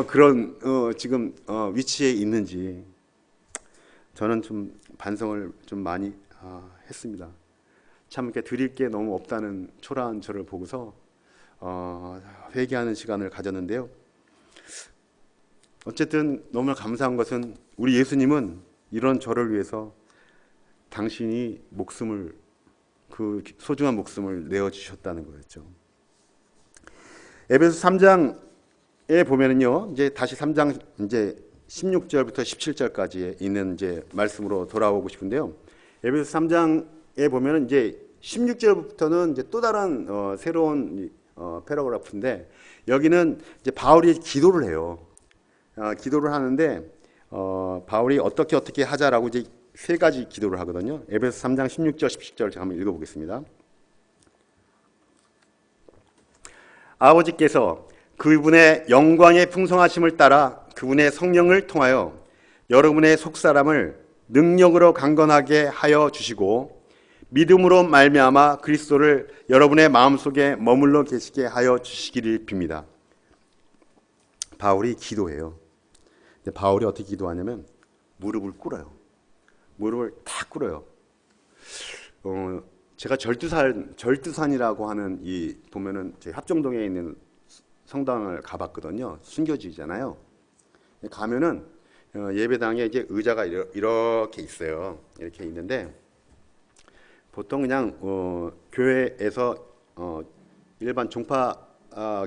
그런 지금 위치에 있는지 저는 좀 반성을 좀 많이 했습니다. 참 이렇게 드릴 게 너무 없다는 초라한 저를 보고서 회개하는 시간을 가졌는데요. 어쨌든 너무나 감사한 것은 우리 예수님은 이런 저를 위해서 당신이 그 소중한 목숨을 내어주셨다는 거였죠. 에베소 3장에 보면은요, 이제 다시 3장 이제 16절부터 17절까지 있는 이제 말씀으로 돌아오고 싶은데요. 에베소 3장에 보면은 이제 16절부터는 이제 또 다른 새로운 패러그래프인데, 여기는 이제 바울이 기도를 해요. 기도를 하는데 바울이 어떻게 하자라고 이제 세 가지 기도를 하거든요. 에베소 3장 16절 17절 제가 한번 읽어보겠습니다. 아버지께서 그분의 영광의 풍성하심을 따라 그분의 성령을 통하여 여러분의 속사람을 능력으로 강건하게 하여 주시고 믿음으로 말미암아 그리스도를 여러분의 마음속에 머물러 계시게 하여 주시기를 빕니다. 바울이 기도해요. 바울이 어떻게 기도하냐면 무릎을 꿇어요. 무릎을 탁 꿇어요. 제가 절두산이라고 하는 이 보면은 제 합정동에 있는 성당을 가봤거든요. 순교주의잖아요. 가면은 예배당에 이제 의자가 이렇게 있어요. 이렇게 있는데 보통 그냥 교회에서 일반 종파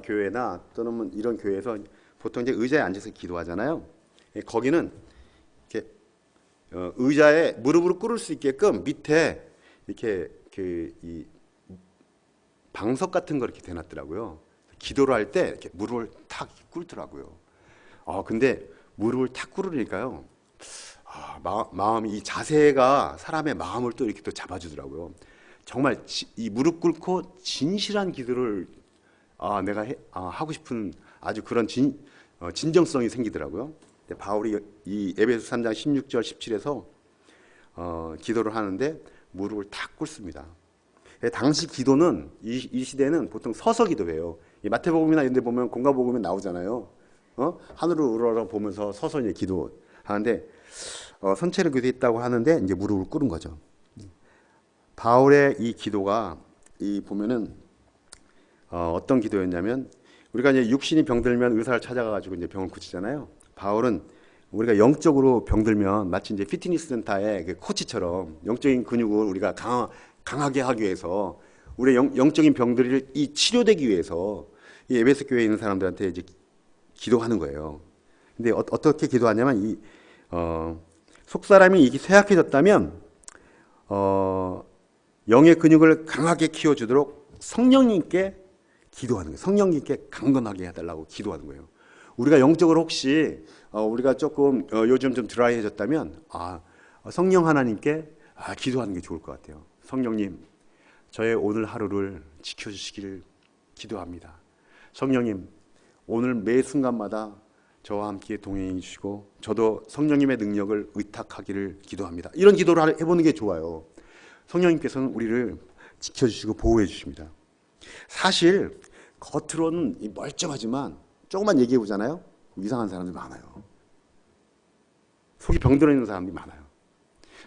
교회나 또는 이런 교회에서 보통 이제 의자에 앉아서 기도하잖아요. 거기는 이렇게 의자에 무릎으로 꿇을 수 있게끔 밑에 이렇게 이 방석 같은 거 이렇게 대놨더라고요. 기도를 할 때 이렇게 무릎을 탁 꿇더라고요. 근데 무릎을 탁 꿇으니까요. 마음이 이 자세가 사람의 마음을 또 이렇게 또 잡아주더라고요. 정말 이 무릎 꿇고 진실한 기도를 내가 하고 싶은 아주 그런 진정성이 생기더라고요. 바울이 이 에베소 3장 16절 17에서 기도를 하는데 무릎을 탁 꿇습니다. 당시 기도는 이 시대는 보통 서서 기도해요. 이 마태복음이나 이런 데 보면 공가복음에 나오잖아요. 하늘을 우러러 보면서 서서 이제 기도하는데 선체를 기도했다고 하는데 이제 무릎을 꿇은 거죠. 바울의 이 기도가 보면은 어떤 기도였냐면, 우리가 이제 육신이 병들면 의사를 찾아가지고 이제 병을 고치잖아요. 바울은 우리가 영적으로 병들면 마치 이제 피트니스 센터의 그 코치처럼 영적인 근육을 우리가 강하게 하기 위해서 우리의 영적인 병들이 이 치료되기 위해서 이 에베소 교회에 있는 사람들한테 이제 기도하는 거예요. 근데 어떻게 기도하냐면 속사람이 이게 쇠약해졌다면 영의 근육을 강하게 키워주도록 성령님께 기도하는 거예요. 성령님께 강건하게 해달라고 기도하는 거예요. 우리가 영적으로 혹시 우리가 조금 요즘 좀 드라이해졌다면 성령 하나님께 기도하는 게 좋을 것 같아요. 성령님, 저의 오늘 하루를 지켜주시기를 기도합니다. 성령님, 오늘 매 순간마다 저와 함께 동행해 주시고 저도 성령님의 능력을 의탁하기를 기도합니다. 이런 기도를 해보는 게 좋아요. 성령님께서는 우리를 지켜주시고 보호해 주십니다. 사실 겉으로는 멀쩡하지만 조금만 얘기해 보잖아요. 이상한 사람들이 많아요. 속이 병들어 있는 사람들이 많아요.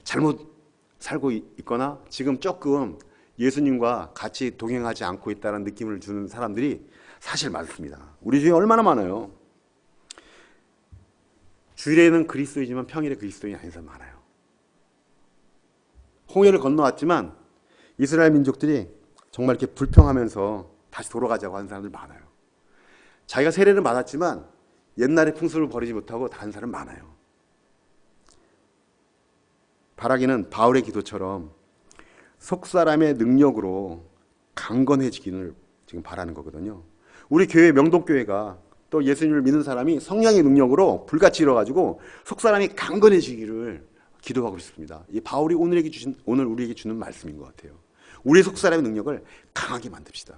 잘못 살고 있거나 지금 조금 예수님과 같이 동행하지 않고 있다는 느낌을 주는 사람들이 사실 많습니다. 우리 주위에 얼마나 많아요. 주일에는 그리스도이지만 평일에 그리스도인이 아닌 사람 많아요. 홍해를 건너왔지만 이스라엘 민족들이 정말 이렇게 불평하면서 다시 돌아가자고 하는 사람들 많아요. 자기가 세례를 받았지만 옛날의 풍습을 버리지 못하고 다른 사람 많아요. 바라기는 바울의 기도처럼 속사람의 능력으로 강건해지기를 지금 바라는 거거든요. 우리 교회 명동교회가 또 예수님을 믿는 사람이 성령의 능력으로 불같이 일어가지고 속사람이 강건해지기를 기도하고 싶습니다. 이 바울이 오늘 우리에게 주는 말씀인 것 같아요. 우리 속사람의 능력을 강하게 만듭시다.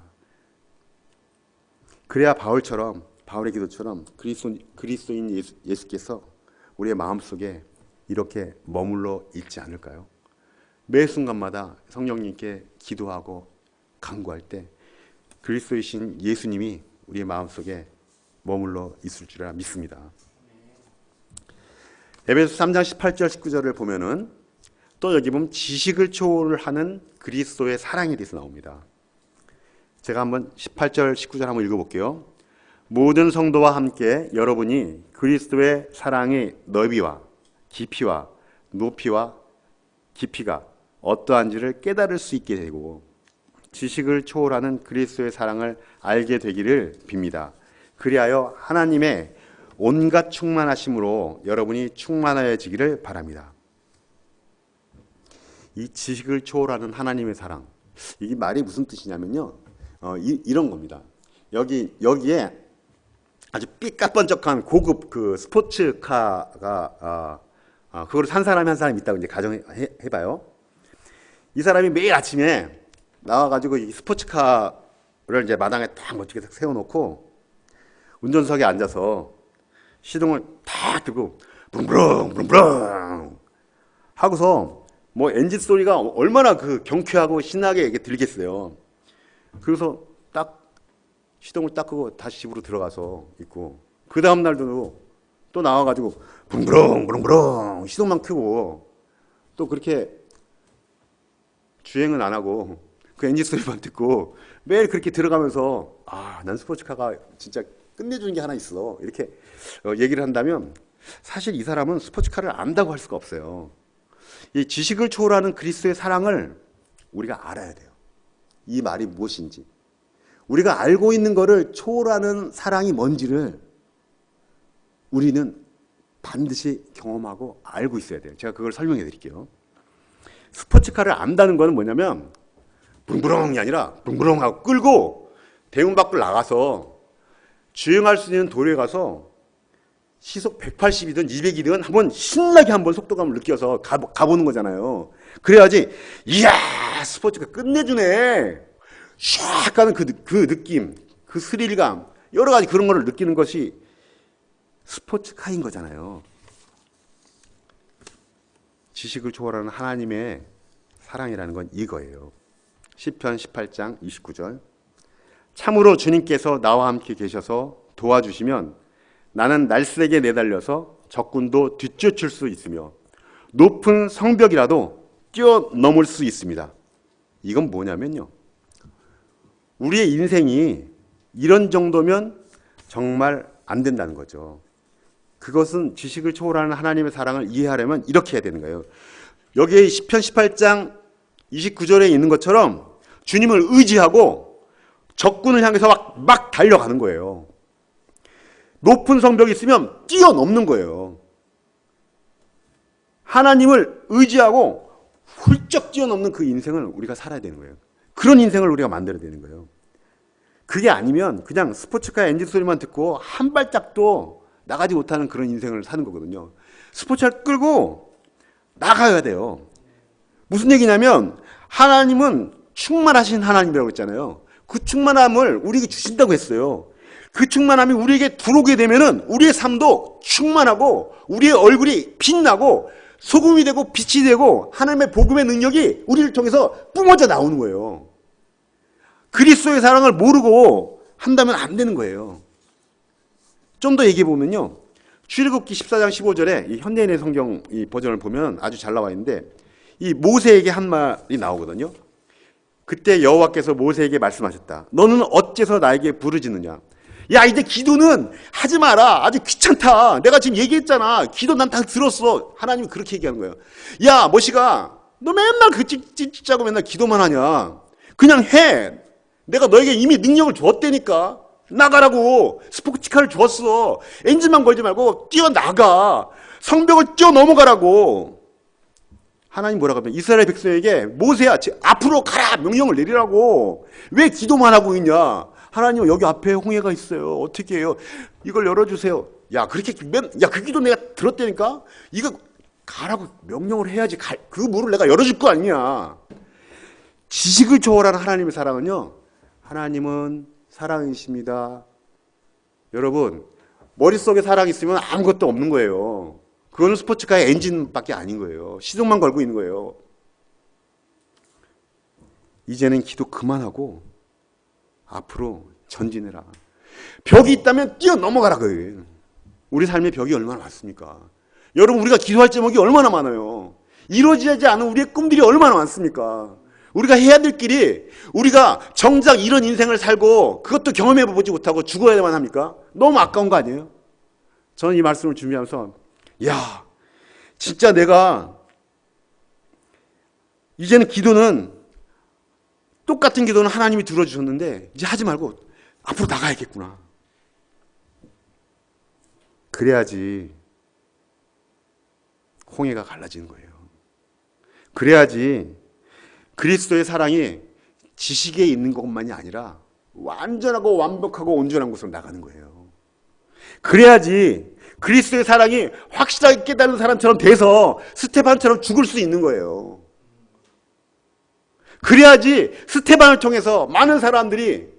그래야 바울의 기도처럼 그리스도인 예수께서 우리의 마음속에 이렇게 머물러 있지 않을까요? 매 순간마다 성령님께 기도하고 간구할 때 그리스도이신 예수님이 우리의 마음속에 머물러 있을 줄 믿습니다. 에베소 3장 18절 19절을 보면은 또 여기 보면 지식을 초월하는 그리스도의 사랑에 대해서 나옵니다. 제가 한번 18절 19절 한번 읽어볼게요. 모든 성도와 함께 여러분이 그리스도의 사랑의 너비와 깊이와 높이와 깊이가 어떠한지를 깨달을 수 있게 되고 지식을 초월하는 그리스도의 사랑을 알게 되기를 빕니다. 그리하여 하나님의 온갖 충만하심으로 여러분이 충만하여지기를 바랍니다. 이 지식을 초월하는 하나님의 사랑. 이게 말이 무슨 뜻이냐면요. 이런 겁니다. 여기에 아주 삐까번쩍한 고급 그 스포츠카가 그걸 산 사람이 한 사람이 있다고 이제 가정해봐요. 이 사람이 매일 아침에 나와가지고 이 스포츠카를 이제 마당에 딱 멋지게 세워놓고 운전석에 앉아서 시동을 탁 들고 부릉부릉 부릉부릉 하고서 뭐 엔진 소리가 얼마나 그 경쾌하고 신나게 이게 들겠어요. 그래서 딱 시동을 딱 끄고 다시 집으로 들어가서 있고 그 다음 날도 또 나와가지고 부릉부릉 부릉부릉 시동만 끄고 또 그렇게 주행은 안 하고 그 엔진 소리만 듣고 매일 그렇게 들어가면서 난 스포츠카가 진짜 끝내주는 게 하나 있어 이렇게 얘기를 한다면 사실 이 사람은 스포츠카를 안다고 할 수가 없어요. 이 지식을 초월하는 그리스도의 사랑을 우리가 알아야 돼요. 이 말이 무엇인지 우리가 알고 있는 것을 초월하는 사랑이 뭔지를 우리는 반드시 경험하고 알고 있어야 돼요. 제가 그걸 설명해 드릴게요. 스포츠카를 안다는 것은 뭐냐면 붕붕이 아니라 붕붕하고 끌고 대문 밖을 나가서 주행할 수 있는 도로에 가서 시속 180이든 200이든 한번 신나게 한번 속도감을 느껴서 가보는 거잖아요. 그래야지 이야 스포츠카 끝내주네 샥 가는 그 느낌, 그 스릴감 여러 가지 그런 거를 느끼는 것이 스포츠카인 거잖아요. 지식을 초월하는 하나님의 사랑이라는 건 이거예요. 시편 18장 29절 참으로 주님께서 나와 함께 계셔서 도와주시면 나는 날쌔게 내달려서 적군도 뒤쫓을 수 있으며 높은 성벽이라도 뛰어넘을 수 있습니다. 이건 뭐냐면요. 우리의 인생이 이런 정도면 정말 안 된다는 거죠. 그것은 지식을 초월하는 하나님의 사랑을 이해하려면 이렇게 해야 되는 거예요. 여기에 시편 18장 29절에 있는 것처럼 주님을 의지하고 적군을 향해서 막 달려가는 거예요. 높은 성벽이 있으면 뛰어넘는 거예요. 하나님을 의지하고 훌쩍 뛰어넘는 그 인생을 우리가 살아야 되는 거예요. 그런 인생을 우리가 만들어야 되는 거예요. 그게 아니면 그냥 스포츠카 엔진 소리만 듣고 한 발짝도 나가지 못하는 그런 인생을 사는 거거든요. 스포츠카를 끌고 나가야 돼요. 무슨 얘기냐면 하나님은 충만하신 하나님이라고 했잖아요. 그 충만함을 우리에게 주신다고 했어요. 그 충만함이 우리에게 들어오게 되면은 우리의 삶도 충만하고 우리의 얼굴이 빛나고 소금이 되고 빛이 되고 하나님의 복음의 능력이 우리를 통해서 뿜어져 나오는 거예요. 그리스도의 사랑을 모르고 한다면 안 되는 거예요. 좀 더 얘기해 보면요. 출애굽기 14장 15절에 이 현대인의 성경 이 버전을 보면 아주 잘 나와 있는데 이 모세에게 한 말이 나오거든요. 그때 여호와께서 모세에게 말씀하셨다. 너는 어째서 나에게 부르짖느냐? 야 이제 기도는 하지 마라. 아주 귀찮다. 내가 지금 얘기했잖아. 기도 난 다 들었어. 하나님이 그렇게 얘기하는 거예요. 야 모시가 너 맨날 그 찝찝짜고 맨날 기도만 하냐. 그냥 해. 내가 너에게 이미 능력을 줬다니까. 나가라고. 스포츠카를 줬어. 엔진만 걸지 말고 뛰어나가. 성벽을 뛰어넘어가라고. 하나님 뭐라고 하면 이스라엘 백성에게 모세야 앞으로 가라 명령을 내리라고. 왜 기도만 하고 있냐. 하나님 여기 앞에 홍해가 있어요. 어떻게 해요? 이걸 열어주세요. 야 그렇게 그 기도 내가 들었다니까. 이거 가라고 명령을 해야지. 그 물을 내가 열어줄 거 아니냐. 지식을 초월하는 하나님의 사랑은요. 하나님은 사랑이십니다. 여러분 머릿속에 사랑이 있으면 아무것도 없는 거예요. 그거는 스포츠카의 엔진밖에 아닌 거예요. 시동만 걸고 있는 거예요. 이제는 기도 그만하고 앞으로 전진해라. 벽이 있다면 뛰어넘어가라. 우리 삶의 벽이 얼마나 많습니까? 여러분 우리가 기도할 제목이 얼마나 많아요. 이루어지지 않은 우리의 꿈들이 얼마나 많습니까? 우리가 해야 될 길이 우리가 정작 이런 인생을 살고 그것도 경험해보지 못하고 죽어야만 합니까? 너무 아까운 거 아니에요? 저는 이 말씀을 준비하면서 야 진짜 내가 이제는 기도는 똑같은 기도는 하나님이 들어주셨는데 이제 하지 말고 앞으로 나가야겠구나. 그래야지 홍해가 갈라지는 거예요. 그래야지 그리스도의 사랑이 지식에 있는 것만이 아니라 완전하고 완벽하고 온전한 곳으로 나가는 거예요. 그래야지 그리스도의 사랑이 확실하게 깨닫는 사람처럼 돼서 스테반처럼 죽을 수 있는 거예요. 그래야지 스테반을 통해서 많은 사람들이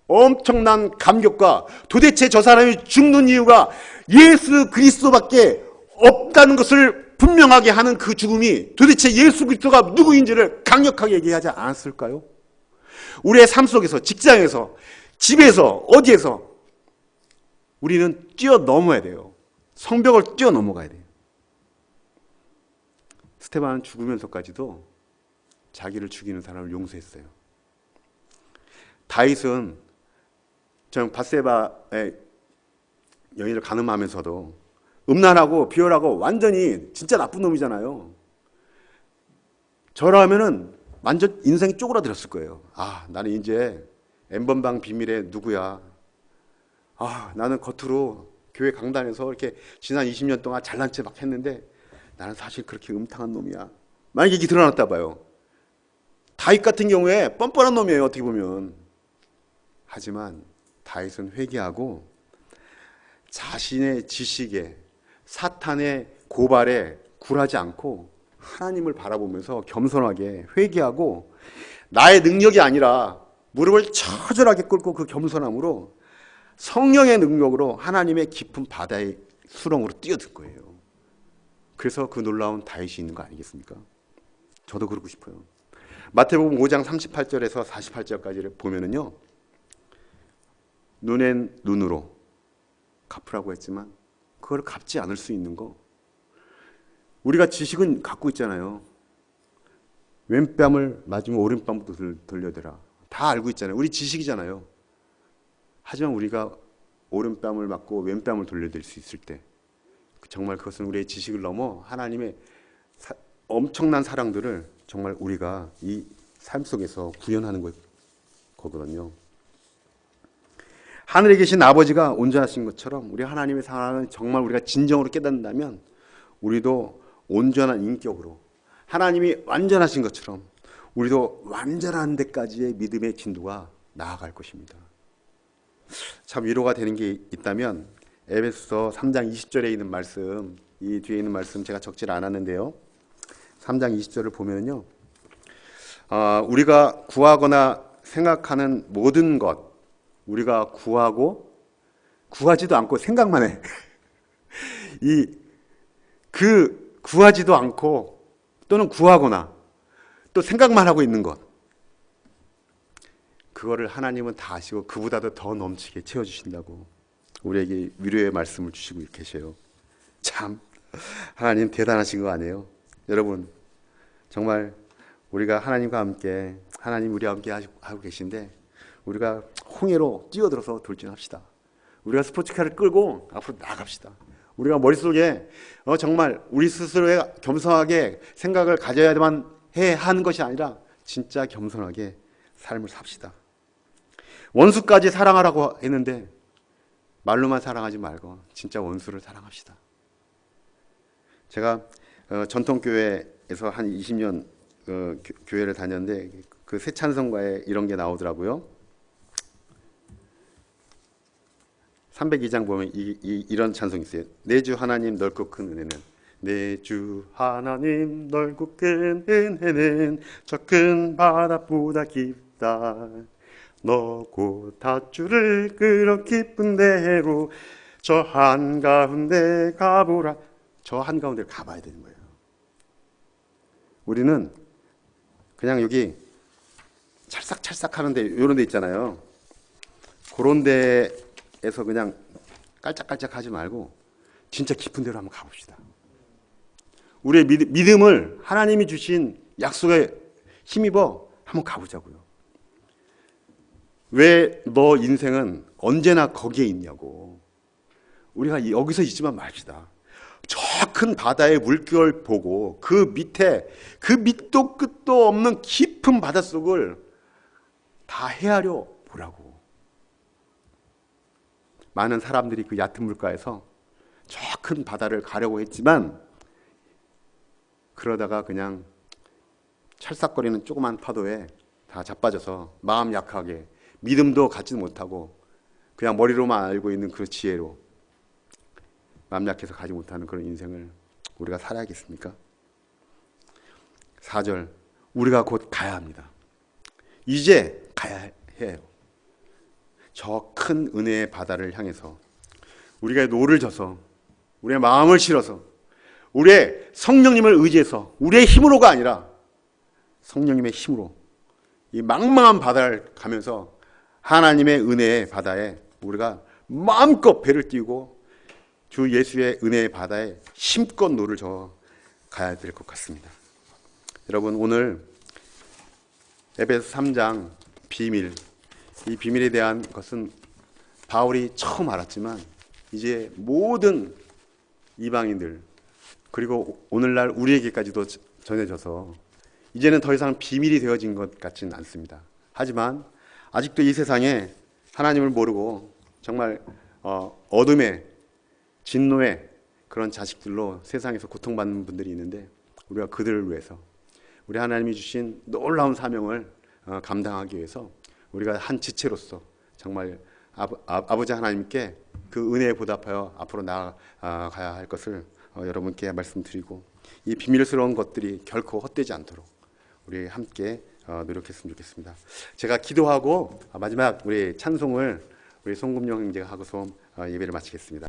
엄청난 감격과 도대체 저 사람이 죽는 이유가 예수 그리스도밖에 없다는 것을 분명하게 하는 그 죽음이 도대체 예수 그리스도가 누구인지를 강력하게 얘기하지 않았을까요? 우리의 삶 속에서, 직장에서, 집에서, 어디에서 우리는 뛰어넘어야 돼요. 성벽을 뛰어넘어가야 돼요. 스테반은 죽으면서까지도 자기를 죽이는 사람을 용서했어요. 다윗은 전 밧세바의 여인을 간음하면서도 음란하고 비열하고 완전히 진짜 나쁜 놈이잖아요. 저라면은 완전 인생이 쪼그라들었을 거예요. 아, 나는 이제 엠번방 비밀의 누구야. 아, 나는 겉으로 교회 강단에서 이렇게 지난 20년 동안 잘난 체 막 했는데 나는 사실 그렇게 음탕한 놈이야. 만약에 이게 드러났다 봐요. 다윗 같은 경우에 뻔뻔한 놈이에요, 어떻게 보면. 하지만 다윗은 회개하고 자신의 지식에 사탄의 고발에 굴하지 않고 하나님을 바라보면서 겸손하게 회개하고 나의 능력이 아니라 무릎을 처절하게 꿇고 그 겸손함으로 성령의 능력으로 하나님의 깊은 바다의 수렁으로 뛰어든 거예요. 그래서 그 놀라운 다윗이 있는 거 아니겠습니까? 저도 그러고 싶어요. 마태복음 5장 38절에서 48절까지를 보면은요, 눈엔 눈으로 갚으라고 했지만 그걸 갚지 않을 수 있는 거, 우리가 지식은 갖고 있잖아요. 왼뺨을 맞으면 오른뺨도 돌려대라. 다 알고 있잖아요. 우리 지식이잖아요. 하지만 우리가 오른뺨을 맞고 왼뺨을 돌려댈 수 있을 때 정말 그것은 우리의 지식을 넘어 하나님의 엄청난 사랑들을 정말 우리가 이 삶 속에서 구현하는 거거든요. 하늘에 계신 아버지가 온전하신 것처럼 우리 하나님의 사랑을 정말 우리가 진정으로 깨닫는다면 우리도 온전한 인격으로 하나님이 완전하신 것처럼 우리도 완전한 데까지의 믿음의 진도가 나아갈 것입니다. 참 위로가 되는 게 있다면 에베소서 3장 20절에 있는 말씀, 이 뒤에 있는 말씀 제가 적질 않았는데요. 3장 20절을 보면요, 우리가 구하거나 생각하는 모든 것, 우리가 구하지도 않고 생각만 해. 구하지도 않고 또는 구하거나 또 생각만 하고 있는 것, 그거를 하나님은 다 아시고 그보다도 더 넘치게 채워주신다고 우리에게 위로의 말씀을 주시고 계셔요. 참 하나님 대단하신 거 아니에요? 여러분, 정말 우리가 하나님과 함께, 하나님 우리와 함께 하고 계신데 우리가 홍해로 뛰어들어서 돌진합시다. 우리가 스포츠카를 끌고 앞으로 나갑시다. 우리가 머릿속에 정말 우리 스스로의 겸손하게 생각을 가져야만 하는 것이 아니라 진짜 겸손하게 삶을 삽시다. 원수까지 사랑하라고 했는데 말로만 사랑하지 말고 진짜 원수를 사랑합시다. 제가 전통교회에서 한 20년 교회를 다녔는데 그 새 찬송가에 이런 게 나오더라고요. 302장 보면 이런 찬송이 있어요. 내 주 하나님 넓고 큰 은혜는, 내 주 하나님 넓고 큰 은혜는 저 큰 바다보다 깊다. 너 곧 닷줄을 끌어 깊은 데로 저 한가운데 가보라. 저 한가운데 가봐야 되는 거예요. 우리는 그냥 여기 찰싹찰싹 하는데 이런 데 있잖아요. 그런 데에서 그냥 깔짝깔짝 하지 말고 진짜 깊은 데로 한번 가봅시다. 우리의 믿음을 하나님이 주신 약속에 힘입어 한번 가보자고요. 왜 너 인생은 언제나 거기에 있냐고. 우리가 여기서 있지만 맙시다. 저 큰 바다의 물결 보고 그 밑에 그 밑도 끝도 없는 깊은 바닷속을 다 헤아려 보라고. 많은 사람들이 그 얕은 물가에서 저 큰 바다를 가려고 했지만 그러다가 그냥 찰싹거리는 조그만 파도에 다 자빠져서 마음 약하게 믿음도 갖지 못하고 그냥 머리로만 알고 있는 그 지혜로 마음 약해서 가지 못하는 그런 인생을 우리가 살아야겠습니까? 4절, 우리가 곧 가야 합니다. 이제 가야 해요. 저 큰 은혜의 바다를 향해서 우리가 노를 져서 우리의 마음을 실어서 우리의 성령님을 의지해서 우리의 힘으로가 아니라 성령님의 힘으로 이 망망한 바다를 가면서 하나님의 은혜의 바다에 우리가 마음껏 배를 띄우고 주 예수의 은혜의 바다에 힘껏 노를 저어 가야 될 것 같습니다. 여러분, 오늘 에베소 3장 비밀, 이 비밀에 대한 것은 바울이 처음 알았지만 이제 모든 이방인들 그리고 오늘날 우리에게까지도 전해져서 이제는 더 이상 비밀이 되어진 것 같지는 않습니다. 하지만 아직도 이 세상에 하나님을 모르고 정말 어둠의 진노의 그런 자식들로 세상에서 고통받는 분들이 있는데 우리가 그들을 위해서 우리 하나님이 주신 놀라운 사명을 감당하기 위해서 우리가 한 지체로서 정말 아버지 하나님께 그 은혜에 보답하여 앞으로 나아가야 할 것을 여러분께 말씀드리고 이 비밀스러운 것들이 결코 헛되지 않도록 우리 함께 노력했으면 좋겠습니다. 제가 기도하고 마지막 우리 찬송을 우리 송금용 형제가 하고서 예배를 마치겠습니다.